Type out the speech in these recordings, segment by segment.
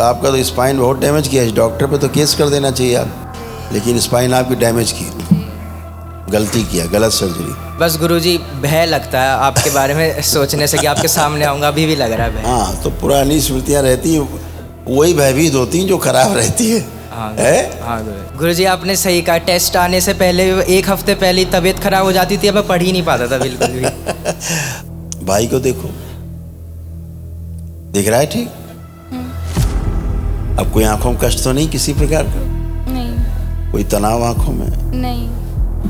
आपका तो स्पाइन बहुत डैमेज किया है, डॉक्टर पे तो केस कर देना चाहिए आप, लेकिन स्पाइन आपकी डैमेज की, गलती किया, गलत सर्जरी। बस गुरुजी भय लगता है आपके बारे में सोचने से कि आपके सामने आऊँगा, अभी भी लग रहा है भय। हाँ, तो पुरानी स्मृतियाँ रहती हैं, वही भयभीत होती हैं जो खराब रहती है। हाँ है? हाँ गुरुजी, आपने सही कहा। टेस्ट आने से पहले, एक हफ्ते पहले तबीयत खराब हो जाती थी, अब मैं पढ़ ही नहीं पाता था बिल्कुल भी। भाई को देखो, दिख रहा है ठीक? अब कोई आंखों में कष्ट तो नहीं किसी प्रकार का? नहीं। कोई तनाव आंखों में? नहीं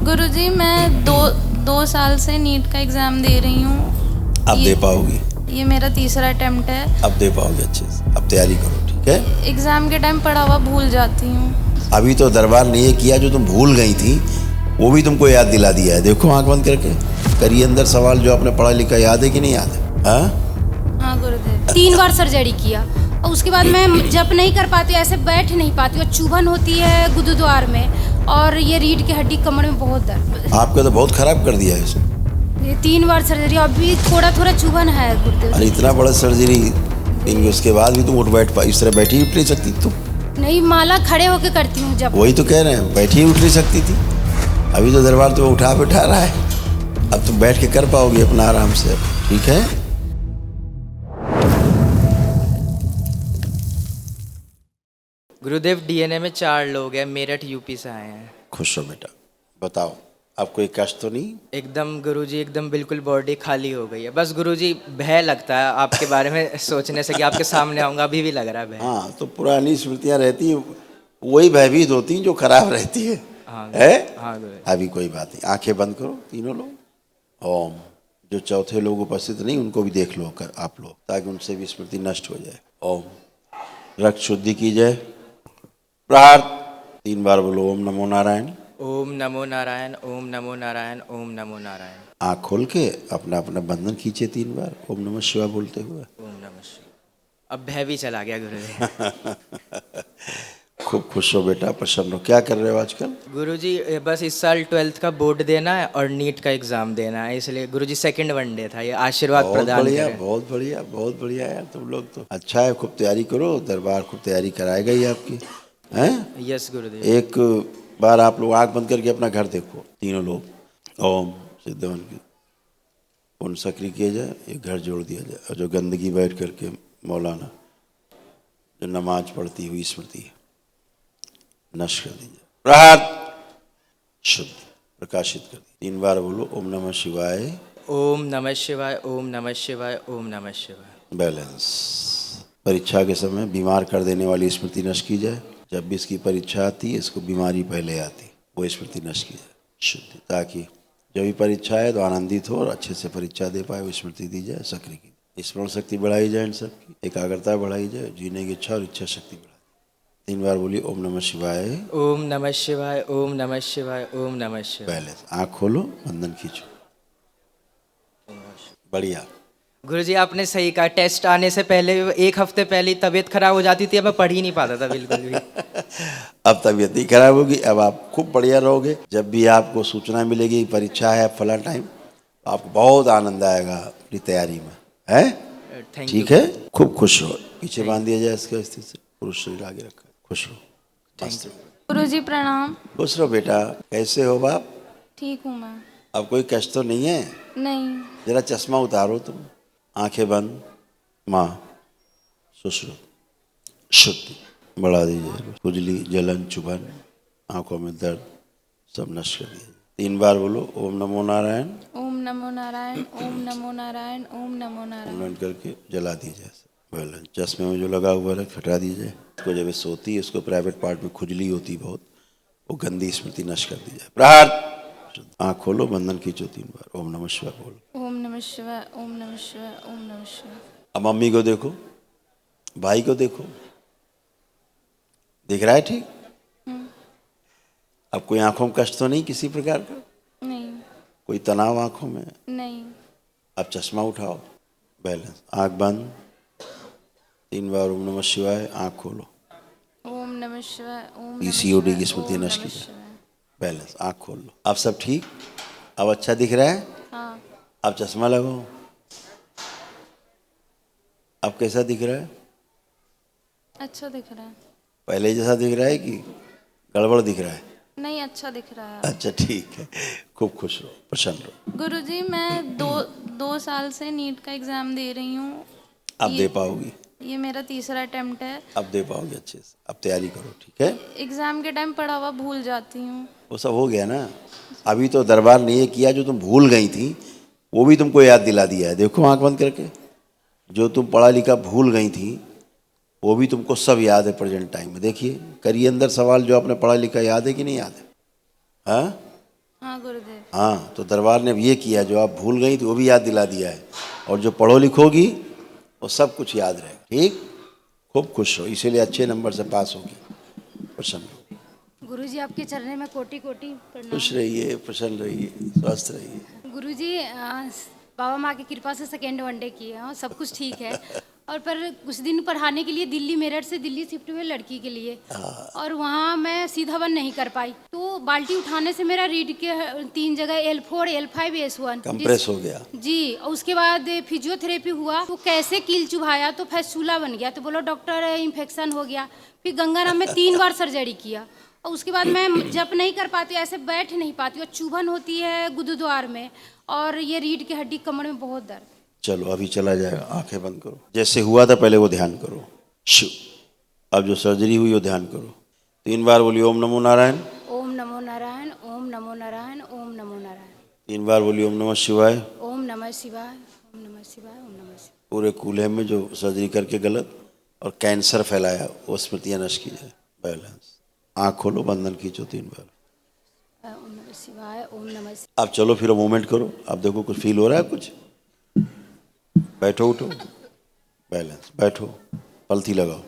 गुरुजी, मैं दो साल से नीट का एग्जाम दे रही हूँ। अब दे पाओगी? ये मेरा तीसरा अटेम्प्ट है। अब दे पाओगे अच्छे से, अब तैयारी करो, ठीक है? एग्जाम के टाइम पढ़ा हुआ भूल जाती हूँ। अभी तो दरबार ने ये किया जो तुम भूल गई थी, वो भी तुमको याद दिला दिया है। देखो आंख बंद करके करिए, अंदर सवाल जो आपने पढ़ा लिखा याद है कि नहीं याद है? हाँ गुरुदेव। 3 बार सर्जरी किया और उसके बाद मैं जप नहीं कर पाती, ऐसे बैठ नहीं पाती, और चुभन होती है गुरुद्वार में, और ये रीढ़ की हड्डी, कमर में बहुत दर्द। आपका तो बहुत खराब कर दिया है इसने। ये 3 बार सर्जरी, अभी थोड़ा थोड़ा चुभन है गुरुदेव। अरे इतना बड़ा सर्जरी, उसके बाद भी तुम उठ बैठ पाई? इस तरह बैठी उठ नहीं सकती तुम? नहीं, माला खड़े होके करती हूँ जब। वही तो कह रहे हैं, बैठी उठ नहीं सकती थी। अभी तो दरबार तुम्हें उठा बैठा रहा है, अब तुम बैठ के कर पाओगी अपना आराम से, ठीक है? गुरुदेव, डीएनए में 4 लोग हैं, मेरठ यूपी से आए हैं। खुश हो बेटा, बताओ आपको कोई कष्ट तो नहीं? एकदम गुरुजी, एकदम बिल्कुल बॉडी खाली हो गई है। बस गुरुजी भय लगता है आपके बारे में सोचने से कि आपके सामने आऊँगा, अभी भी लग रहा है भय। हाँ, तो पुरानी स्मृतियाँ रहती हैं, वही भयभीत होती हैं जो खराब रहती है। हाँ है? हाँ गुरुजी। अभी कोई बात नहीं, आंखें बंद करो तीनों लोग। ओम। जो चौथे लोग उपस्थित नहीं उनको भी देख लो कर आप लोग, ताकि उनसे भी स्मृति नष्ट हो जाए। ओम। रक्त शुद्धि की जाए। प्रहार 3 बार बोलो ओम नमो नारायण। ओम नमो नारायण, ओम नमो नारायण, ओम नमो नारायण। आँख खोल के अपना अपना बंधन खींचे 3 बार ओम नमः शिवाय बोलते हुए। ओम नमः शिवाय। अब भय भी चला गया गुरुजी। खूब खुश हो बेटा, प्रसन्न हो। क्या कर रहे हो आजकल? गुरुजी बस इस साल 12th का बोर्ड देना है और नीट का एग्जाम देना है, इसलिए गुरुजी सेकंड वनडे था, ये आशीर्वाद प्रदान करें। बहुत बढ़िया, बहुत बढ़िया यार, तुम लोग तो अच्छा है। खूब तैयारी करो, दरबार खूब तैयारी कराएगा ही आपकी, हैं? यस गुरुदेव। एक बार आप लोग आँख बंद करके अपना घर देखो तीनों लोग। ओम सिद्धवन की उन सक्रिय किया जाए, एक घर जोड़ दिया जाए, और जो गंदगी बैठ करके मौलाना जो नमाज पढ़ती हुई स्मृति है नष्ट कर दीजिए। प्रहार शुद्ध प्रकाशित कर दी। 3 बार बोलो ओम नमः शिवाय। ओम नमः शिवाय, ओम नमः शिवाय, ओम नमः शिवाय। बैलेंस। परीक्षा के समय बीमार कर देने वाली स्मृति नष्ट की जाए। जब भी इसकी परीक्षा आती है, इसको बीमारी पहले आती, वो स्मृति नष्ट की जाए शुद्ध, ताकि जब भी परीक्षा है तो आनंदित हो और अच्छे से परीक्षा दे पाए, वो स्मृति दी जाए। सक्रिय की स्मरण शक्ति बढ़ाई जाए, इन सबकी एकाग्रता बढ़ाई जाए, जीने की इच्छा और इच्छा शक्ति बढ़ाई। 3 बार बोलिए ओम नमः शिवाय। ओम नमः शिवाय, ओम नमः शिवाय, ओम नमः शिवाय। बैलेंस। आँख खोलो, बंधन खींचो। बढ़िया। गुरुजी आपने सही कहा। टेस्ट आने से पहले, एक हफ्ते पहले तबीयत खराब हो जाती थी, अब मैं पढ़ ही नहीं पाता था बिल्कुल भी। अब तबीयत नहीं खराब होगी, अब आप खूब बढ़िया रहोगे। जब भी आपको सूचना मिलेगी परीक्षा है फला टाइम, तो आपको बहुत आनंद आएगा अपनी तैयारी में, है? थैंक ठीक यू। है, खूब खुश रहो। पीछे बांध दिया जाए इसके स्थिति से, पुरुष शरीर आगे रखा, खुश रहो। मस्त रहो। गुरुजी प्रणाम। खुश रहो बेटा। कैसे हो बाप? ठीक हूँ मैं। अब कोई कष्ट तो नहीं है? नहीं। जरा चश्मा उतारो तुम, आंखें बंद। माँ सुश्रुत शुद्धि बढ़ा दीजिए। खुजली, जलन, चुभन, आंखों में दर्द सब नष्ट कर दीजिए। 3 बार बोलो ओम नमो नारायण। ओम नमो नारायण, ओम नमो नारायण, ओम नमो नारायण। उन्नत करके जला दीजिए। बैलेंस। चश्मे में जो लगा हुआ है हटा दीजिए। उसको जब सोती है, उसको प्राइवेट पार्ट में खुजली होती बहुत, वो गंदी स्मृति नष्ट कर दी जाए। प्रहार। आँख खोलो, बंधन खींचो 3 बार। ओम नमः शिवाय बोलो। ओम नमः शिवाय, ओम नमः शिवाय, ओम नमः शिवाय। अब मम्मी को देखो, भाई को देखो, दिख रहा है ठीक? अब कोई आंखों में कष्ट तो नहीं किसी प्रकार का? नहीं। कोई तनाव आंखों में? नहीं। अब चश्मा उठाओ। बैलेंस। आंख बंद। 3 बार ओम नमः शिवाय। आंख खोलो। ओम नमः शिवाय, ओम नमः पीसीओडी की शिवाय, स्मृति ओम नष्ट नमः की जाए। शिवाय। बैलेंस। आंख खोल लो। अब सब ठीक? अब अच्छा दिख रहा है? हाँ। अब चश्मा लगाओ। अब कैसा दिख रहा है? अच्छा दिख रहा है। पहले जैसा दिख रहा है कि गड़बड़ दिख रहा है? नहीं, अच्छा दिख रहा है। अच्छा ठीक है, खूब खुश रहो, प्रसन्न रहो। गुरुजी मैं दो साल से नीट का एग्ज़ाम दे रही हूँ। अब दे पाओगी? ये मेरा तीसरा अटेम्प्ट है। अब दे पाओगे अच्छे से, अब तैयारी करो, ठीक है? एग्ज़ाम के टाइम पढ़ा हुआ भूल जाती हूँ। वो सब हो गया ना, अभी तो दरबार ने ये किया जो तुम भूल गई थी वो भी तुमको याद दिला दिया है। देखो आंख बंद करके, जो तुम पढ़ा लिखा भूल गई थी वो भी तुमको सब याद है प्रेजेंट टाइम में। देखिए, करिए अंदर सवाल, जो आपने पढ़ा लिखा याद है कि नहीं याद है? हाँ हाँ गुरुदेव। हाँ, तो दरबार ने अब ये किया, जो आप भूल गई थी वो भी याद दिला दिया है, और जो पढ़ो लिखोगी वो सब कुछ याद रहेगा। ठीक, खूब खुश हो, इसीलिए अच्छे नंबर से पास होगी, प्रसन्न हो। गुरुजी आपके चरणों में कोटि कोटि प्रणाम। खुश रहिए, प्रसन्न रहिए, स्वस्थ रहिए। गुरुजी बाबा माँ की कृपा से सेकेंड वनडे किए हैं, सब कुछ ठीक है। और पर कुछ दिन पढ़ाने के लिए दिल्ली, मेरठ से दिल्ली शिफ्ट हुए लड़की के लिए, और वहाँ मैं सीधा वन नहीं कर पाई, तो बाल्टी उठाने से मेरा रीड के 3 जगह L4, L5, S1 कंप्रेस हो गया जी। और उसके बाद फिजियोथेरेपी हुआ, तो कैसे कील चुभाया तो फैस्टूला बन गया, तो बोलो डॉक्टर इन्फेक्शन हो गया। फिर गंगाराम में 3 बार सर्जरी किया, और उसके बाद मैं जब नहीं कर पाती, ऐसे बैठ नहीं पाती, और चुभन होती है गुरुद्वार में, और ये रीढ़ की हड्डी कमर में बहुत दर्द। चलो अभी चला जाएगा, आंखें बंद करो। जैसे हुआ था पहले वो ध्यान करो, शिव। अब जो सर्जरी हुई वो ध्यान करो। 3 बार बोलिए ओम नमो नारायण, ओम नमो नारायण, ओम नमो नारायण, ओम नमो नारायण। 3 बार बोलिए ओम नमः शिवाय। ओम नमः शिवाय, ओम नमः शिवाय, ओम नमः शिवाय। पूरे कूल्हे में जो सर्जरी करके गलत और कैंसर फैलाया वो स्मृतियाँ नष्ट की जाए। बैलेंस, आँख खोलो, बंधन खींचो 3 बार। ओम नमः शिवाय, ओम नमः शिवाय। अब चलो फिर मूवमेंट करो। अब देखो कुछ फील हो रहा है? कुछ बैठो, उठो, बैलेंस, बैठो, पलथी लगाओ।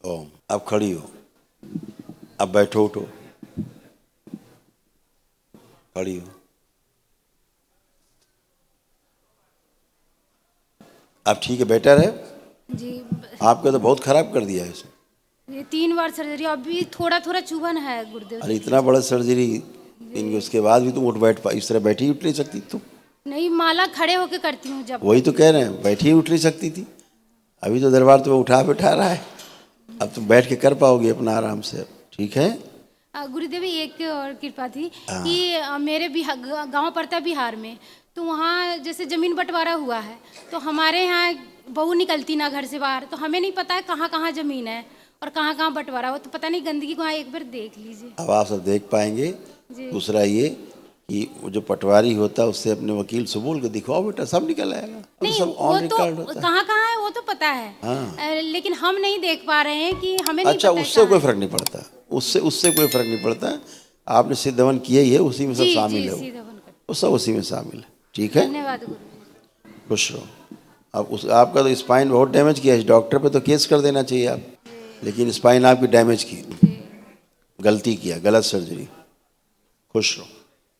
ओम। अब खड़ी हो, अब बैठो, उठो, खड़ी हो। अब ठीक है, बेटर है? जी। आपका तो बहुत खराब कर दिया है इसने। ये 3 बार सर्जरी, अभी थोड़ा थोड़ा चुभन है गुरुदेव। अरे इतना बड़ा सर्जरी, उसके बाद भी तुम उठ बैठ पा, इस तरह बैठी उठ नहीं सकती तुम? नहीं, माला खड़े होके करती हूँ जब। वही तो कह रहे हैं, बैठी उठ नहीं सकती थी। अभी तो दरबार तुम्हें उठा बैठा रहा है, अब तुम बैठ के कर पाओगे अपना आराम से। ठीक है? गुरुदेव एक और कृपा थी कि मेरे गांव पड़ता है बिहार में, तो वहाँ जैसे ज़मीन बंटवारा हुआ है, तो हमारे यहाँ बहू निकलती ना घर से बाहर, तो हमें नहीं पता है कहाँ कहाँ ज़मीन है और कहाँ कहाँ बंटवारा हो, तो पता नहीं, गंदगी को वहाँ एक बार देख लीजिए। अब आप सब देख पाएंगे। जी। दूसरा ये कि वो जो पटवारी होता है उससे अपने वकील से बोल के दिखवाओ, बेटा सब निकल आएगा। अब नहीं, सब वो ऑन तो रिकॉर्ड होता है। कहाँ कहाँ है वो तो पता है। हाँ। लेकिन हम नहीं देख पा रहे हैं कि हमें नहीं अच्छा, पता है उससे कहाँ कोई है। फर्क नहीं पड़ता, उससे कोई फर्क नहीं पड़ता। आपने सिद्धवन किए ही है, उसी में सब जी, शामिल जी, है, सीधा बन कर। वो सब उसी में शामिल है। ठीक है? धन्यवाद गुरु। खुश रहो। अब उस आपका तो स्पाइन बहुत डैमेज किया है, डॉक्टर पे तो केस कर देना चाहिए आप, लेकिन स्पाइन आपकी डैमेज की, गलती किया, गलत सर्जरी। खुश रहो।